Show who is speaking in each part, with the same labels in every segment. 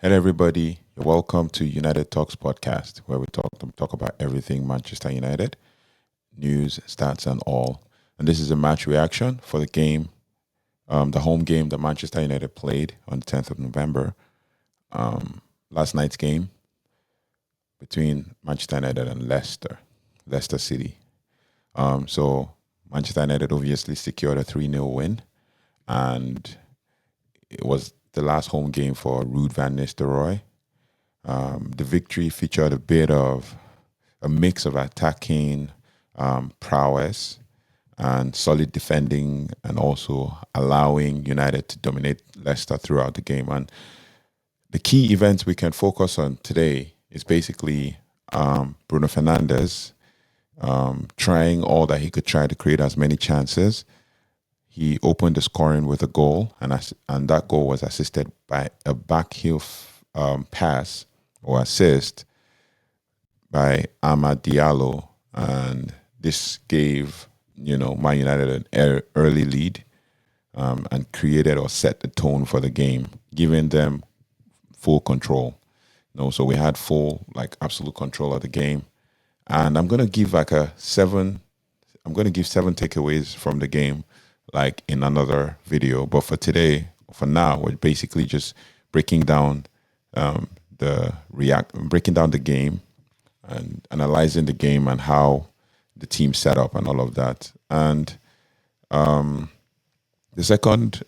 Speaker 1: Hello, everybody. You're welcome to United Talks podcast, where we talk about everything Manchester United, news, stats, and all. And this is a match reaction for the game, the home game that Manchester United played on the 10th of November. Last night's game between Manchester United and Leicester City. So Manchester United obviously secured a 3-0 win, and it was the last home game for Ruud van Nistelrooy. The victory featured a bit of a mix of attacking prowess and solid defending, and also allowing United to dominate Leicester throughout the game. And the key events we can focus on today is basically Bruno Fernandes trying all that he could try to create as many chances. He opened the scoring with a goal, and that goal was assisted by a backheel pass or assist by Amad Diallo, and this gave Man United an early lead and created or set the tone for the game, giving them full control. So we had full, absolute control of the game, and I'm gonna give seven. I'm gonna give seven takeaways from the game, in another video. But for now, we're basically just breaking down breaking down the game and analyzing the game and how the team set up and all of that. And the second,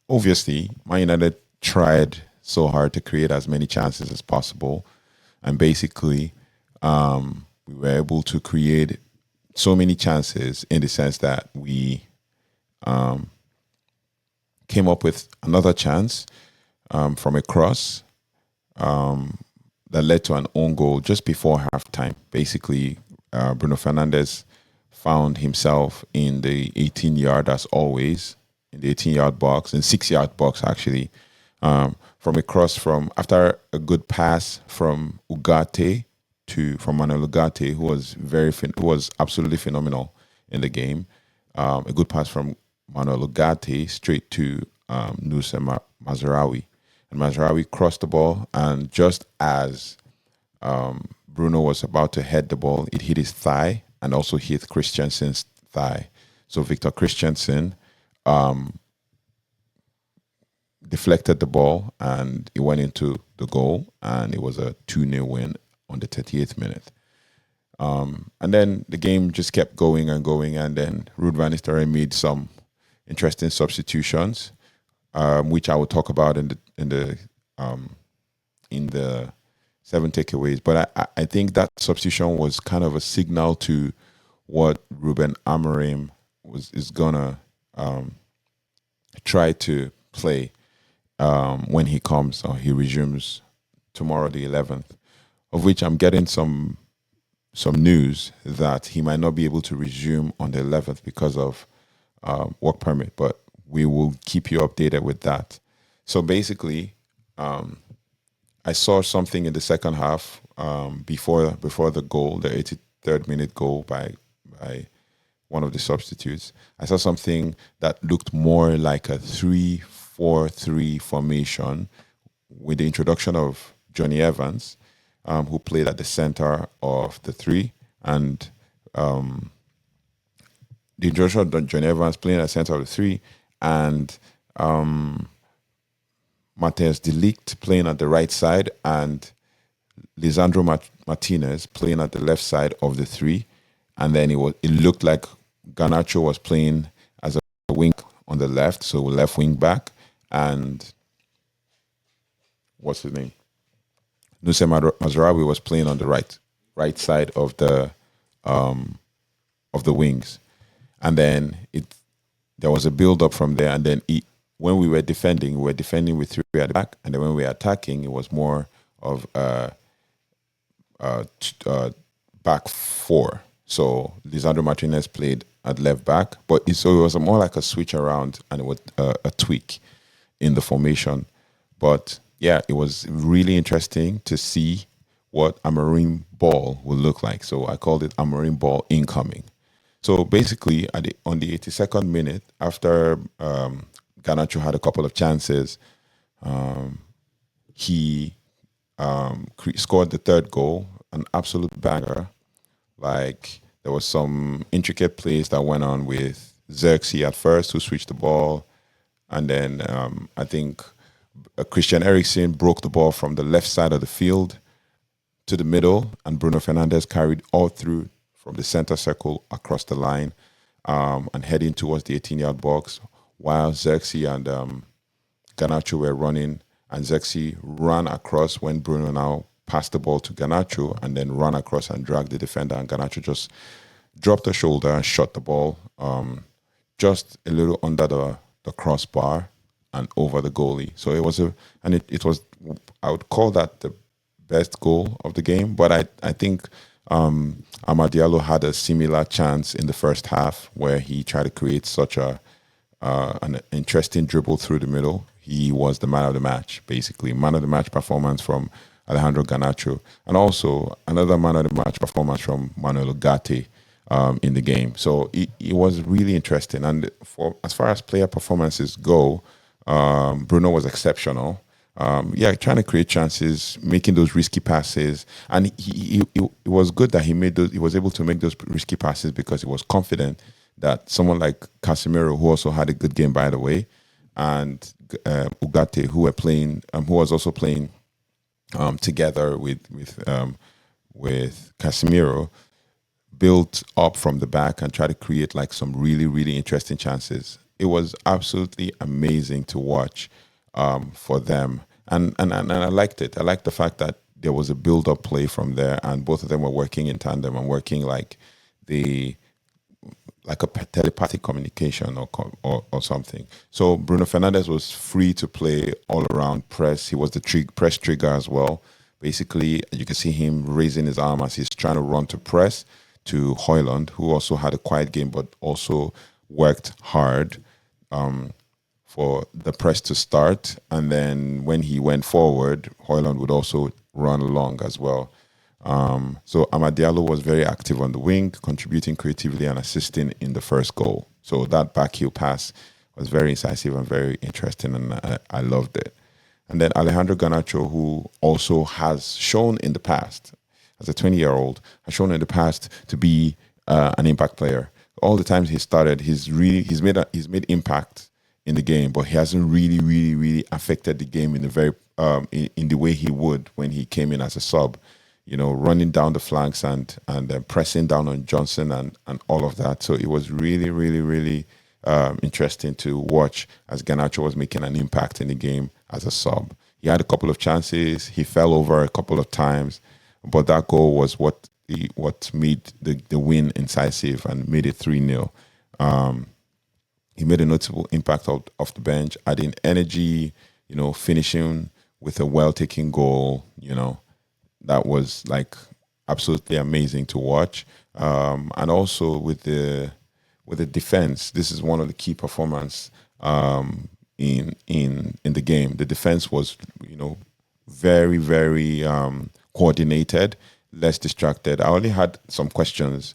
Speaker 1: obviously, Man United tried so hard to create as many chances as possible, and basically, we were able to create so many chances in the sense that we came up with another chance from a cross that led to an own goal just before halftime. Basically, Bruno Fernandes found himself in the 18-yard, as always, in the 18-yard box, in 6-yard box actually, from a cross after a good pass from Manuel Ugarte, who was absolutely phenomenal in the game. A good pass from Manuel Ugarte straight to Nusa Mazraoui. And Mazraoui crossed the ball, and just as Bruno was about to head the ball, it hit his thigh and also hit Christensen's thigh. So Victor Christensen deflected the ball, and it went into the goal, and it was a 2-0 win on the 38th minute. And then the game just kept going and going, and then Ruud van Nistelrooy made some interesting substitutions, which I will talk about in the seven takeaways. But I think that substitution was kind of a signal to what Ruben Amorim is gonna try to play when he comes or he resumes tomorrow, the 11th. Of which I'm getting some news that he might not be able to resume on the 11th because of work permit, but we will keep you updated with that. So basically, I saw something in the second half before the goal, the 83rd minute goal by one of the substitutes. I saw something that looked more like a 3-4-3 formation with the introduction of Johnny Evans, who played at the center of the three, and the introduction of Johnny Evans playing at the center of the three, and Matthijs Ligt playing at the right side, and Lisandro Martinez playing at the left side of the three. And then it looked like Garnacho was playing as a wing on the left, so left wing back, and what's his name? Nusa Mazraoui was playing on the right side of the wings. And then there was a build up from there, and then when we were defending with three at the back, and then when we were attacking, it was more of back four. So Lisandro Martinez played at left back, so it was more like a switch around, and it was a tweak in the formation. But yeah, it was really interesting to see what Amorim ball will look like. So I called it Amorim ball incoming. So basically, on the 82nd minute, after Garnacho had a couple of chances, he scored the third goal, an absolute banger. Like there was some intricate plays that went on with Xerxes at first, who switched the ball, and then I think Christian Eriksen broke the ball from the left side of the field to the middle, and Bruno Fernandes carried all through from the center circle across the line and heading towards the 18-yard box, while Xerxes and Garnacho were running, and Xerxes ran across when Bruno now passed the ball to Garnacho and then ran across and dragged the defender, and Garnacho just dropped the shoulder and shot the ball just a little under the crossbar and over the goalie. So it was it was, I would call that the best goal of the game, but I think Amad Diallo had a similar chance in the first half where he tried to create such an interesting dribble through the middle. He was the man of the match, basically. Man of the match performance from Alejandro Garnacho, and also another man of the match performance from Manuel Ugarte in the game. So it was really interesting. And as far as player performances go, Bruno was exceptional. Trying to create chances, making those risky passes, and it was good that he was able to make those risky passes because he was confident that someone like Casemiro, who also had a good game by the way, and Ugarte, who was also playing together with Casemiro, built up from the back and tried to create like some really, really interesting chances. It was absolutely amazing to watch for them. And I liked it. I liked the fact that there was a build-up play from there, and both of them were working in tandem and working like a telepathic communication or something. So Bruno Fernandes was free to play all around press. He was the press trigger as well. Basically, you can see him raising his arm as he's trying to run to press to Højlund, who also had a quiet game but also worked hard for the press to start. And then when he went forward, Højlund would also run along as well. So Amad Diallo was very active on the wing, contributing creatively and assisting in the first goal. So that backheel pass was very incisive and very interesting, and I loved it. And then Alejandro Garnacho, who also has shown in the past, as a 20-year-old, has shown in the past to be an impact player. All the times he started, he's made impact in the game, but he hasn't really affected the game in the very in the way he would when he came in as a sub. You know, running down the flanks and pressing down on Johnson and all of that. So it was really interesting to watch as Garnacho was making an impact in the game as a sub. He had a couple of chances. He fell over a couple of times, but that goal was what made the win incisive and made it 3-0. He made a notable impact off the bench, adding energy, finishing with a well-taken goal, That was like absolutely amazing to watch, and also with the defense. This is one of the key performance in the game. The defense was very coordinated, less distracted. I only had some questions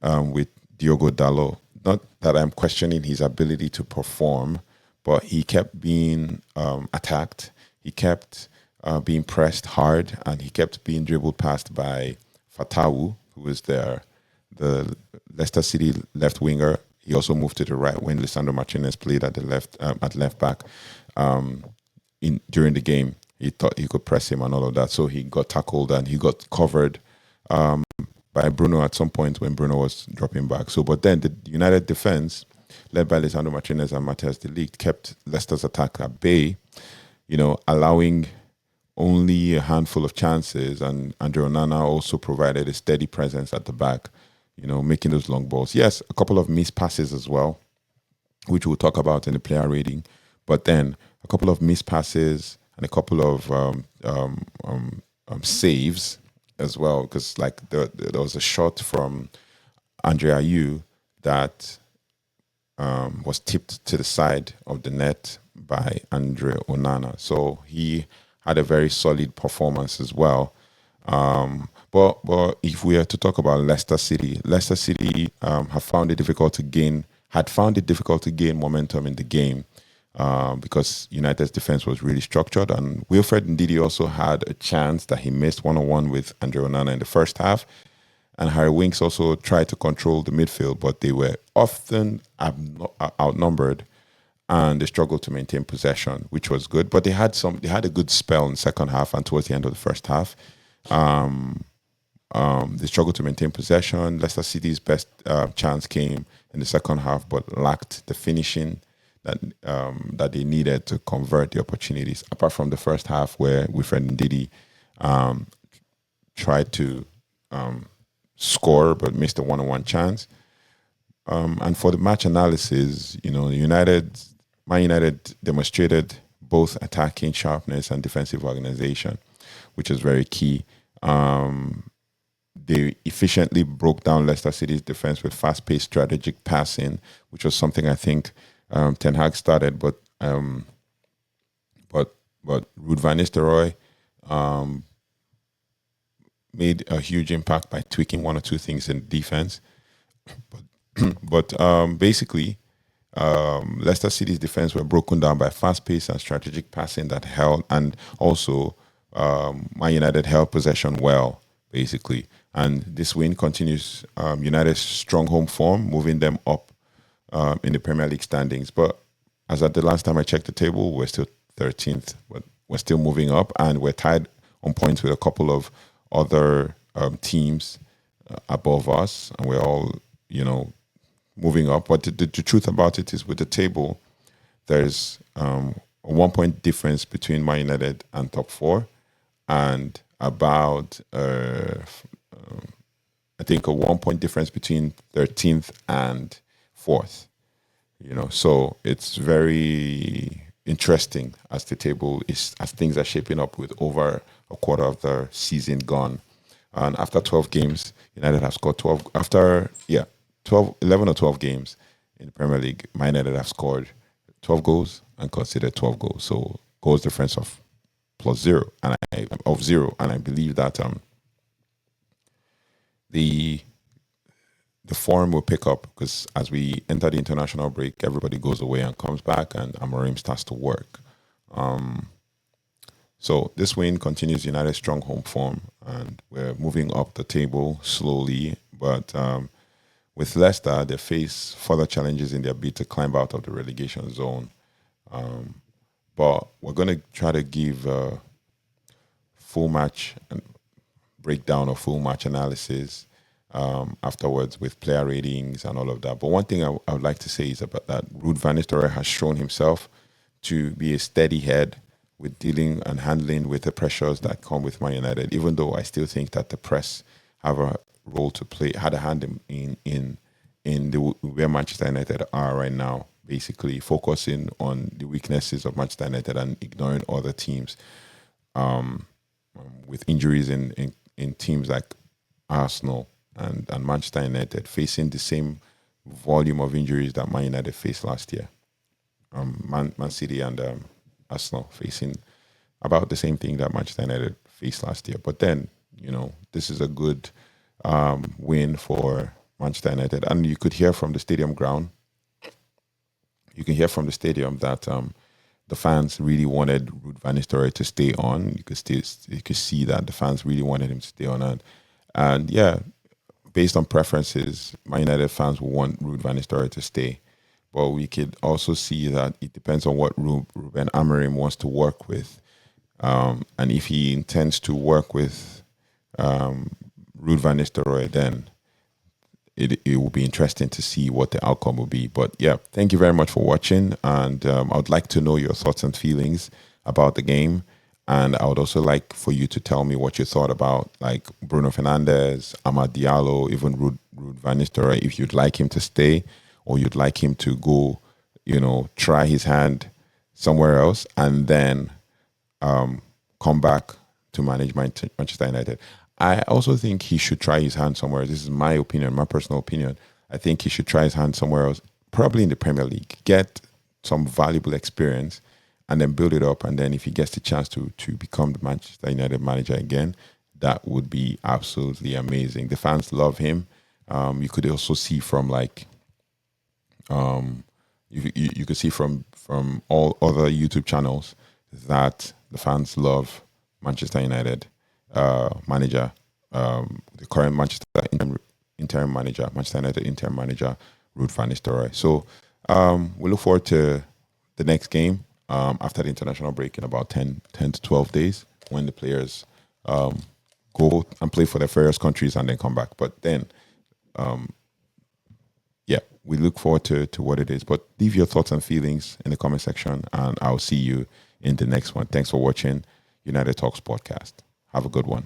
Speaker 1: with Diogo Dalot. Not that I'm questioning his ability to perform, but he kept being attacked. He kept being pressed hard, and he kept being dribbled past by Fatawu, who was the Leicester City left winger. He also moved to the right when Lisandro Martinez played at the left back during the game. He thought he could press him and all of that, so he got tackled and he got covered by Bruno at some point when Bruno was dropping back. So, but then the United defense, led by Lisandro Martinez and Matthijs Ligt, kept Leicester's attack at bay, allowing only a handful of chances, and Andre Onana also provided a steady presence at the back, making those long balls. Yes, a couple of missed passes as well, which we'll talk about in the player rating, but then a couple of missed passes and a couple of saves as well, because there was a shot from Andre Ayew that was tipped to the side of the net by Andre Onana. So he had a very solid performance as well. But if we are to talk about Leicester City had found it difficult to gain momentum in the game. because United's defense was really structured. And Wilfred Ndidi also had a chance that he missed one-on-one with Andre Onana in the first half. And Harry Winks also tried to control the midfield, but they were often outnumbered and they struggled to maintain possession, which was good. But they had a good spell in the second half and towards the end of the first half. They struggled to maintain possession. Leicester City's best chance came in the second half, but lacked the finishing that they needed to convert the opportunities. Apart from the first half, where Wilfred Ndidi tried to score but missed a one-on-one chance. And for the match analysis, Man United demonstrated both attacking sharpness and defensive organization, which is very key. They efficiently broke down Leicester City's defense with fast-paced strategic passing, which was something I think Ten Hag started, but Ruud van Nistelrooy made a huge impact by tweaking one or two things in defense. But basically, Leicester City's defense were broken down by fast-paced and strategic passing that held, and also Man United held possession well, basically. And this win continues United's strong home form, moving them up in the Premier League standings. But as at the last time I checked the table, we're still 13th, but we're still moving up, and we're tied on points with a couple of other teams above us, and we're all, moving up. But the truth about it is, with the table, there's a 1 point difference between Man United and top four, and about I think a 1 point difference between 13th and 4th. So it's very interesting as the table is, as things are shaping up, with over a quarter of the season gone. And after 12 games, United have scored 12. After 11 or 12 games in the Premier League, Man United have scored 12 goals and considered 12 goals. So goals difference of +0 and I believe that the form will pick up, because as we enter the international break, everybody goes away and comes back, and Amorim starts to work. So this win continues United's strong home form, and we're moving up the table slowly. But with Leicester, they face further challenges in their bid to climb out of the relegation zone. But we're going to try to give a full match breakdown or full match analysis afterwards, with player ratings and all of that. But one thing I would like to say is about that Ruud van Nistelrooy has shown himself to be a steady head with dealing and handling with the pressures that come with Man United, even though I still think that the press have a role to play, had a hand in where Manchester United are right now, basically focusing on the weaknesses of Manchester United and ignoring other teams, with injuries in teams like Arsenal and Manchester United facing the same volume of injuries that Man United faced last year. Man City and Arsenal facing about the same thing that Manchester United faced last year. But then, this is a good win for Manchester United. And you could hear from the stadium ground, you can hear from the stadium that the fans really wanted Ruud van Nistelrooy to stay on. You could see that the fans really wanted him to stay on. And based on preferences, Man United fans will want Ruud van Nistelrooy to stay. But we could also see that it depends on what Ruben Amorim wants to work with. And if he intends to work with Ruud van Nistelrooy, then it will be interesting to see what the outcome will be. But thank you very much for watching. And I would like to know your thoughts and feelings about the game. And I would also like for you to tell me what you thought about, like, Bruno Fernandes, Amad Diallo, even Ruud van Nistelrooy, if you'd like him to stay, or you'd like him to go, try his hand somewhere else and then come back to manage Manchester United. I also think he should try his hand somewhere. This is my opinion, my personal opinion. I think he should try his hand somewhere else, probably in the Premier League, get some valuable experience, and then build it up. And then if he gets the chance to become the Manchester United manager again, that would be absolutely amazing. The fans love him. You could also see from You could see from all other YouTube channels that the fans love Manchester United manager, the current interim manager, Manchester United interim manager, Ruud van Nistelrooy. So we look forward to the next game after the international break in about 10 to 12 days when the players go and play for their various countries and then come back. But then, we look forward to what it is. But leave your thoughts and feelings in the comment section, and I'll see you in the next one. Thanks for watching United Talks podcast. Have a good one.